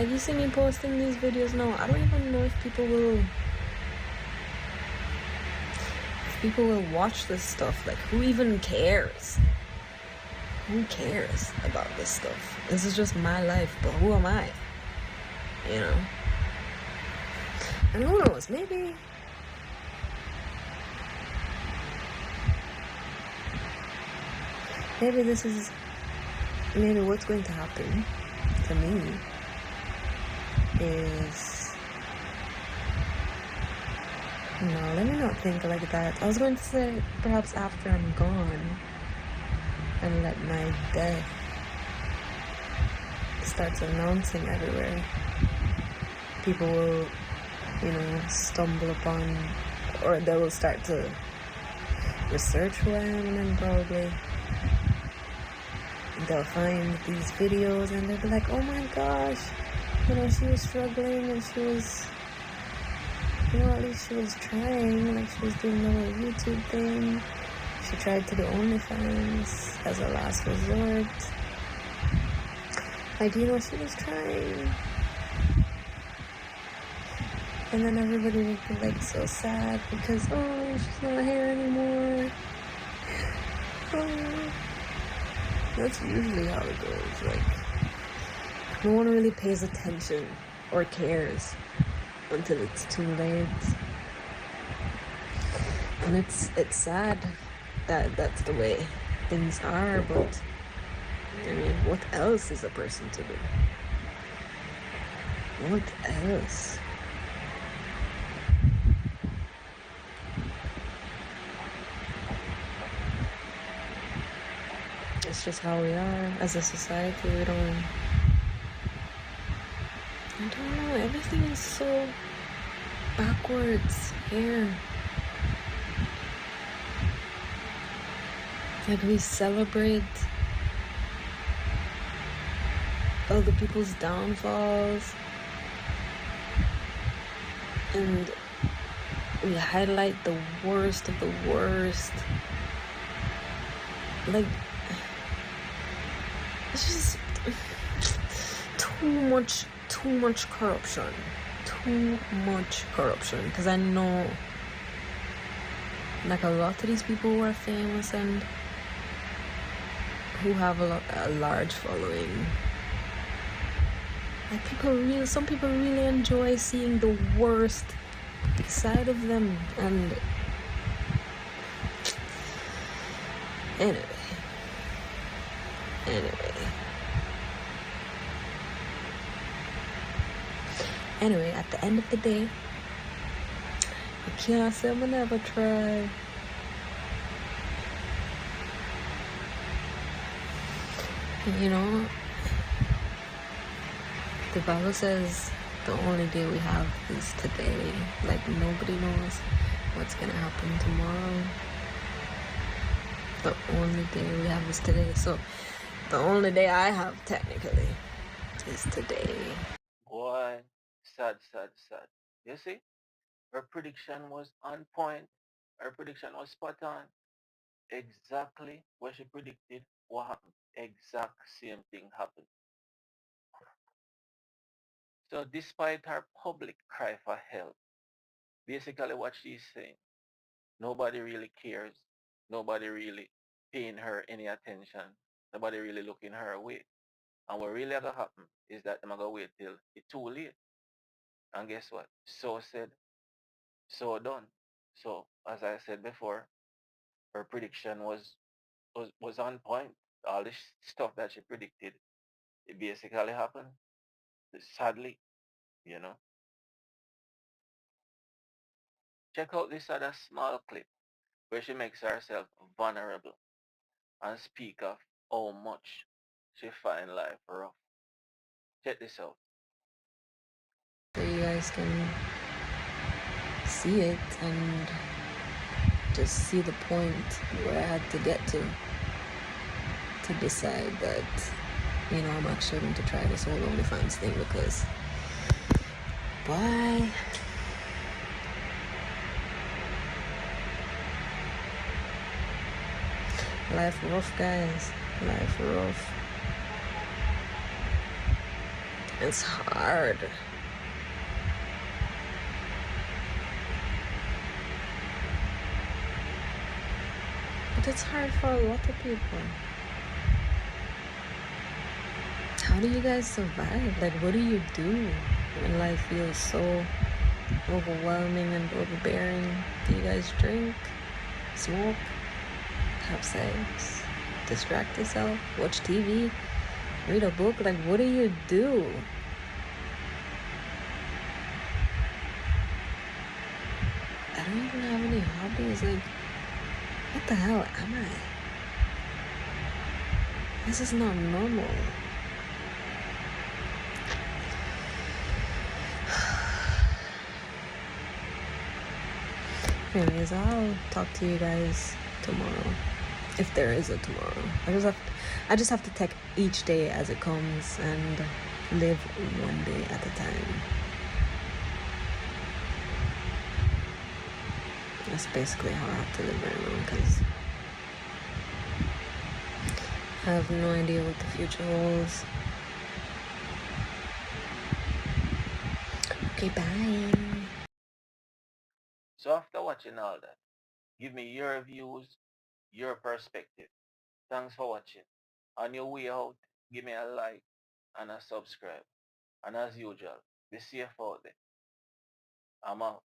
Like, you see me posting these videos now, I don't even know if people will watch this stuff. Like, who even cares? Who cares about this stuff? This is just my life, but who am I? You know? And who knows, maybe this is what's going to happen to me is, no, let me not think like that. I was going to say perhaps after I'm gone and let my death starts announcing everywhere, people will, stumble upon, or they will start to research who I am, and then probably they'll find these videos and they'll be like, oh my gosh, she was struggling and she was, at least she was trying, like she was doing the whole YouTube thing. She tried to do OnlyFans as a last resort. Like, she was trying. And then everybody would be like so sad because, oh, she's not here anymore. Oh. That's usually how it goes. Like, no one really pays attention or cares until it's too late. And it's sad that that's the way things are, but what else is a person to do? What else? It's just how we are as a society. I don't know, everything is so backwards here. Like, we celebrate other people's downfalls and we highlight the worst of the worst. Like, it's just too much corruption. Because I know, like, a lot of these people who are famous and who have a large following, like, some people really enjoy seeing the worst side of them. And Anyway, at the end of the day, I can't say I'm gonna never try. The Bible says the only day we have is today. Like, nobody knows what's gonna happen tomorrow. The only day we have is today. So the only day I have, technically, is today. Boy, sad. You see, her prediction was on point. Her prediction was spot on. Exactly what she predicted, what happened. Exact same thing happened. So despite her public cry for help, basically what she's saying, nobody really cares. Nobody really paying her any attention. Nobody really looking her way. And what really gonna happen is that I'm gonna wait till it's too late. And guess what? So said, so done. So as I said before, her prediction was on point. All this stuff that she predicted, it basically happened. Sadly, you know. Check out this other small clip where she makes herself vulnerable and speak of how much she find life rough. Check this out. So you guys can see it and just see the point where I had to get to decide that, I'm actually going to try this whole OnlyFans thing, because why? Life rough, guys. Life rough. It's hard. But it's hard for a lot of people. How do you guys survive? Like, what do you do when life feels so overwhelming and overbearing? Do you guys drink, smoke, have sex, distract yourself, watch TV, read a book? Like, what do you do? I don't even have any hobbies. Like, what the hell am I? This is not normal. Anyways, I'll talk to you guys tomorrow, if there is a tomorrow. I just have to take each day as it comes and live one day at a time. That's basically how I have to live right now, because I have no idea what the future holds. Okay, bye. So after watching all that, give me your views, your perspective. Thanks for watching. On your way out, give me a like and a subscribe. And as usual, be safe out there. I'm out.